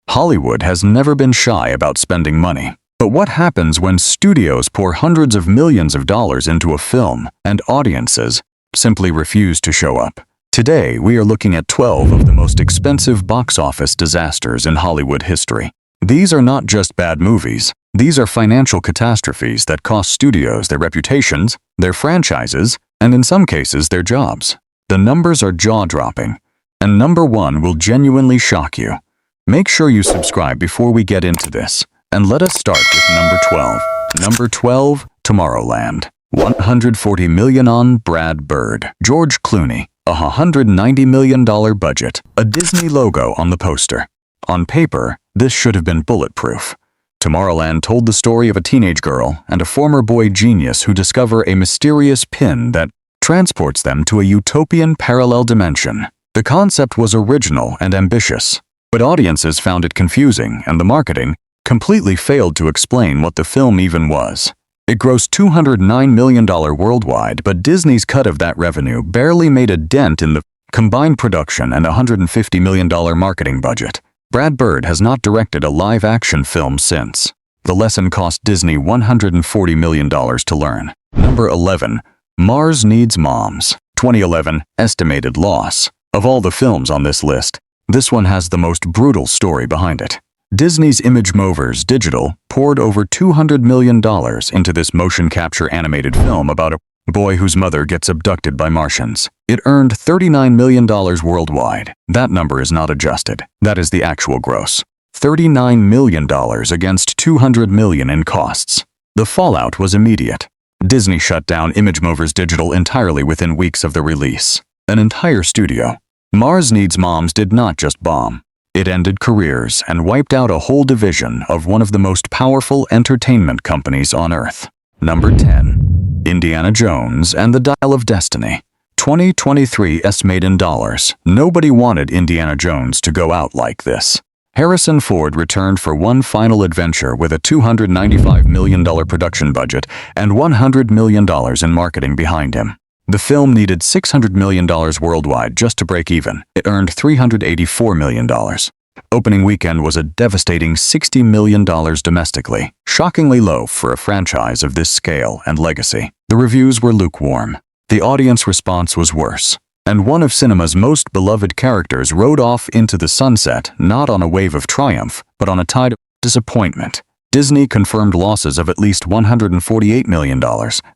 Hollywood has never been shy about spending money. But what happens when studios pour hundreds of millions of dollars into a film and audiences simply refuse to show up? Today, we are looking at 12 of the most expensive box office disasters in Hollywood history. These are not just bad movies. These are financial catastrophes that cost studios their reputations, their franchises, and in some cases, their jobs. The numbers are jaw-dropping, and number 1 will genuinely shock you. Make sure you subscribe before we get into this, and let us start with number 12. Number 12, Tomorrowland. $140 million on Brad Bird. George Clooney. A $190 million budget. A Disney logo on the poster. On paper, this should have been bulletproof. Tomorrowland told the story of a teenage girl and a former boy genius who discover a mysterious pin that transports them to a utopian parallel dimension. The concept was original and ambitious, but audiences found it confusing, and the marketing completely failed to explain what the film even was. It grossed $209 million worldwide, but Disney's cut of that revenue barely made a dent in the combined production and $150 million marketing budget. Brad Bird has not directed a live-action film since. The lesson cost Disney $140 million to learn. Number 11. Mars Needs Moms. 2011 estimated loss. Of all the films on this list, this one has the most brutal story behind it. Disney's Image Movers Digital poured over $200 million into this motion capture animated film about a boy whose mother gets abducted by Martians. It earned $39 million worldwide. That number is not adjusted. That is the actual gross. $39 million against $200 million in costs. The fallout was immediate. Disney shut down Image Movers Digital entirely within weeks of the release. An entire studio. Mars Needs Moms did not just bomb. It ended careers and wiped out a whole division of one of the most powerful entertainment companies on Earth. Number 10. Indiana Jones and the Dial of Destiny. 2023 estimated in dollars. Nobody wanted Indiana Jones to go out like this. Harrison Ford returned for one final adventure with a $295 million production budget and $100 million in marketing behind him. The film needed $600 million worldwide just to break even. It earned $384 million. Opening weekend was a devastating $60 million domestically, shockingly low for a franchise of this scale and legacy. The reviews were lukewarm. The audience response was worse. And one of cinema's most beloved characters rode off into the sunset not on a wave of triumph, but on a tide of disappointment. Disney confirmed losses of at least $148 million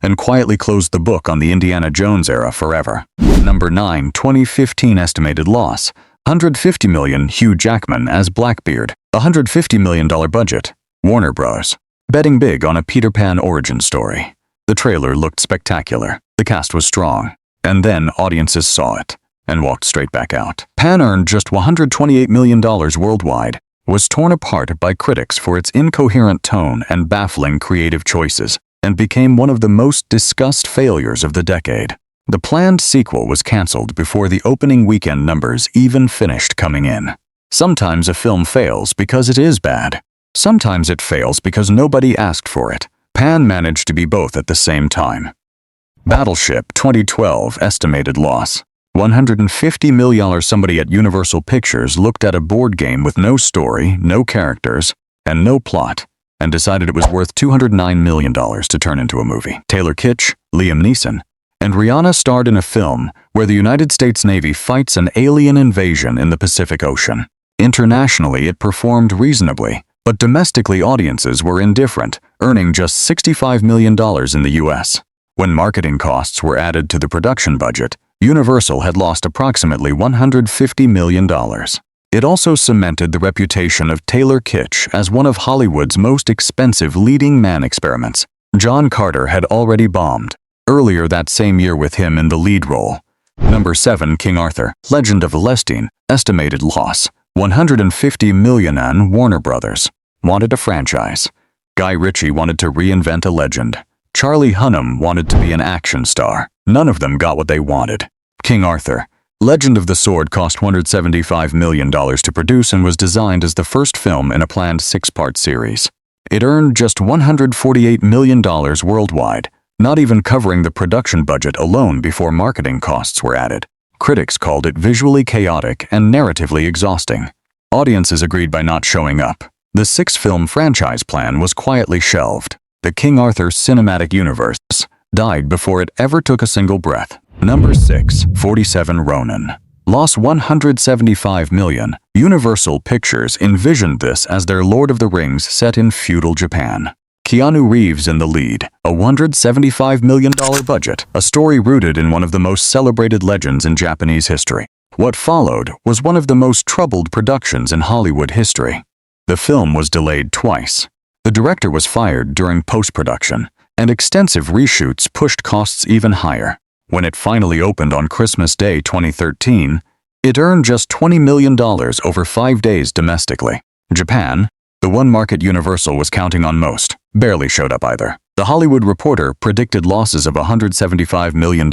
and quietly closed the book on the Indiana Jones era forever. Number 9. 2015 estimated loss. $150 million Hugh Jackman as Blackbeard. $150 million budget. Warner Bros. Betting big on a Peter Pan origin story. The trailer looked spectacular. The cast was strong. And then audiences saw it and walked straight back out. Pan earned just $128 million worldwide. Was torn apart by critics for its incoherent tone and baffling creative choices, and became one of the most discussed failures of the decade. The planned sequel was canceled before the opening weekend numbers even finished coming in. Sometimes a film fails because it is bad. Sometimes it fails because nobody asked for it. Pan managed to be both at the same time. Battleship 2012 estimated loss. $150 million. Somebody at Universal Pictures looked at a board game with no story, no characters, and no plot, and decided it was worth $209 million to turn into a movie. Taylor Kitsch, Liam Neeson, and Rihanna starred in a film where the United States Navy fights an alien invasion in the Pacific Ocean. Internationally, it performed reasonably, but domestically audiences were indifferent, earning just $65 million in the US. When marketing costs were added to the production budget, Universal had lost approximately $150 million. It also cemented the reputation of Taylor Kitsch as one of Hollywood's most expensive leading man experiments. John Carter had already bombed, earlier that same year with him in the lead role. Number 7. King Arthur, Legend of Celestine, estimated loss. $150 million. And Warner Brothers wanted a franchise. Guy Ritchie wanted to reinvent a legend. Charlie Hunnam wanted to be an action star. None of them got what they wanted. King Arthur, Legend of the Sword cost $175 million to produce and was designed as the first film in a planned 6-part series. It earned just $148 million worldwide, not even covering the production budget alone before marketing costs were added. Critics called it visually chaotic and narratively exhausting. Audiences agreed by not showing up. The 6-film franchise plan was quietly shelved. The King Arthur Cinematic Universe died before it ever took a single breath. Number 6, 47 Ronin. Lost $175 million. Universal Pictures envisioned this as their Lord of the Rings set in feudal Japan. Keanu Reeves in the lead, a $175 million budget, a story rooted in one of the most celebrated legends in Japanese history. What followed was one of the most troubled productions in Hollywood history. The film was delayed twice. The director was fired during post-production, and extensive reshoots pushed costs even higher. When it finally opened on Christmas Day 2013, it earned just $20 million over 5 days domestically. Japan, the one market Universal was counting on most, barely showed up either. The Hollywood Reporter predicted losses of $175 million.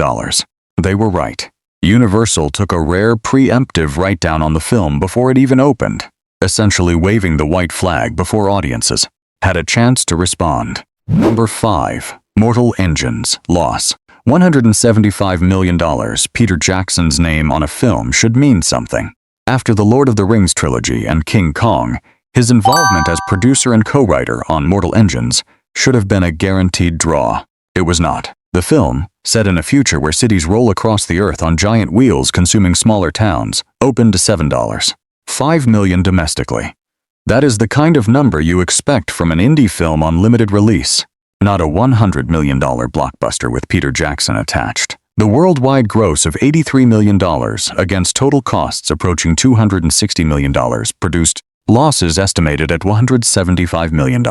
They were right. Universal took a rare preemptive write-down on the film before it even opened, essentially waving the white flag before audiences had a chance to respond. Number 5. Mortal Engines. Loss. $175 million. Peter Jackson's name on a film should mean something. After the Lord of the Rings trilogy and King Kong, his involvement as producer and co-writer on Mortal Engines should have been a guaranteed draw. It was not. The film, set in a future where cities roll across the earth on giant wheels consuming smaller towns, opened to $7.5 million domestically. That is the kind of number you expect from an indie film on limited release, not a $100 million blockbuster with Peter Jackson attached. The worldwide gross of $83 million against total costs approaching $260 million produced losses estimated at $175 million.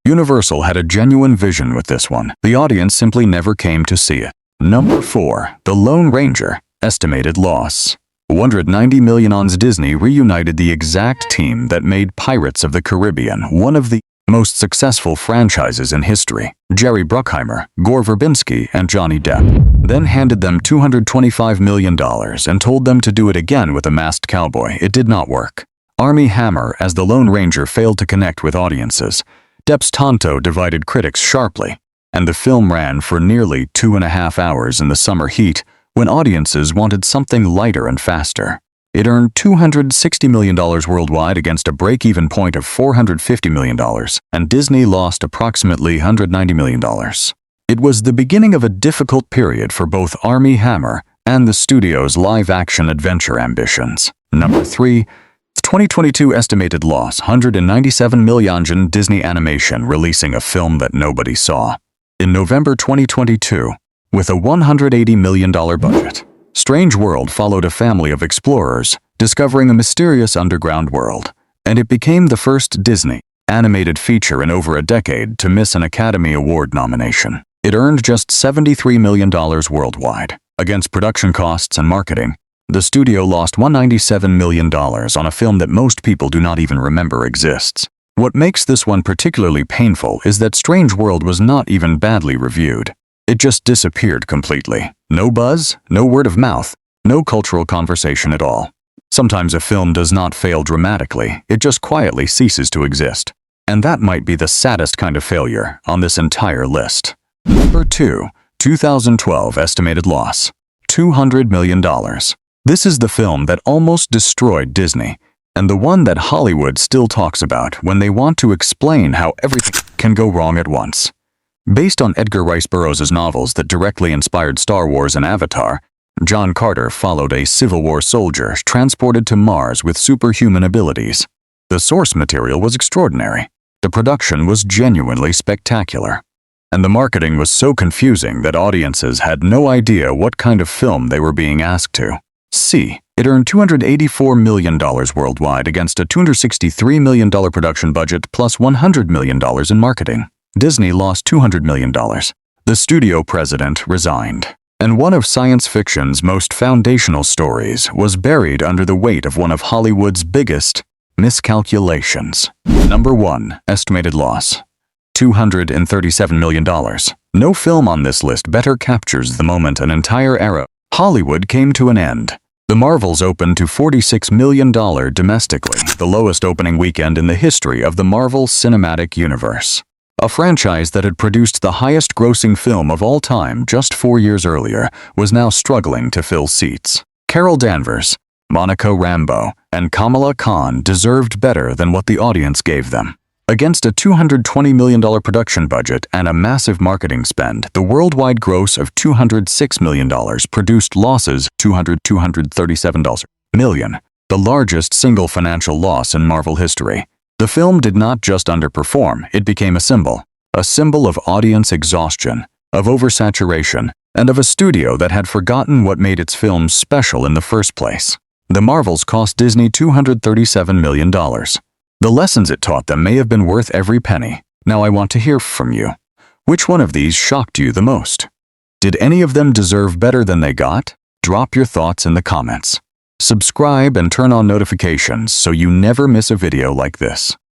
Universal had a genuine vision with this one. The audience simply never came to see it. Number 4. The Lone Ranger. Estimated loss. $190 million. Disney reunited the exact team that made Pirates of the Caribbean one of the most successful franchises in history. Jerry Bruckheimer, Gore Verbinski, and Johnny Depp. Then handed them $225 million and told them to do it again with a masked cowboy. It did not work. Armie Hammer as the Lone Ranger failed to connect with audiences. Depp's Tonto divided critics sharply, and the film ran for nearly 2.5 hours in the summer heat when audiences wanted something lighter and faster. It earned $260 million worldwide against a break-even point of $450 million, and Disney lost approximately $190 million. It was the beginning of a difficult period for both Armie Hammer and the studio's live-action adventure ambitions. Number 3. 2022 estimated loss, $197 million. Disney Animation releasing a film that nobody saw. In November 2022, with a $180 million budget, Strange World followed a family of explorers discovering a mysterious underground world, and it became the first Disney animated feature in over a decade to miss an Academy Award nomination. It earned just $73 million worldwide. Against production costs and marketing, the studio lost $197 million on a film that most people do not even remember exists. What makes this one particularly painful is that Strange World was not even badly reviewed. It just disappeared completely. No buzz, no word of mouth, no cultural conversation at all. Sometimes a film does not fail dramatically, it just quietly ceases to exist. And that might be the saddest kind of failure on this entire list. Number 2. 2012 estimated loss, $200 million. This is the film that almost destroyed Disney, and the one that Hollywood still talks about when they want to explain how everything can go wrong at once. Based on Edgar Rice Burroughs' novels that directly inspired Star Wars and Avatar, John Carter followed a Civil War soldier transported to Mars with superhuman abilities. The source material was extraordinary. The production was genuinely spectacular. And the marketing was so confusing that audiences had no idea what kind of film they were being asked to see. It earned $284 million worldwide against a $263 million production budget plus $100 million in marketing. Disney lost $200 million. The studio president resigned, and one of science fiction's most foundational stories was buried under the weight of one of Hollywood's biggest miscalculations. Number 1. Estimated loss, $237 million. No film on this list better captures the moment an entire era Hollywood came to an end. The Marvels opened to $46 million domestically, the lowest opening weekend in the history of the Marvel Cinematic Universe. A franchise that had produced the highest-grossing film of all time just 4 years earlier was now struggling to fill seats. Carol Danvers, Monica Rambeau, and Kamala Khan deserved better than what the audience gave them. Against a $220 million production budget and a massive marketing spend, the worldwide gross of $206 million produced losses $237 million, the largest single financial loss in Marvel history. The film did not just underperform, it became a symbol of audience exhaustion, of oversaturation, and of a studio that had forgotten what made its films special in the first place. The Marvels cost Disney $237 million. The lessons it taught them may have been worth every penny. Now I want to hear from you. Which one of these shocked you the most? Did any of them deserve better than they got? Drop your thoughts in the comments. Subscribe and turn on notifications so you never miss a video like this.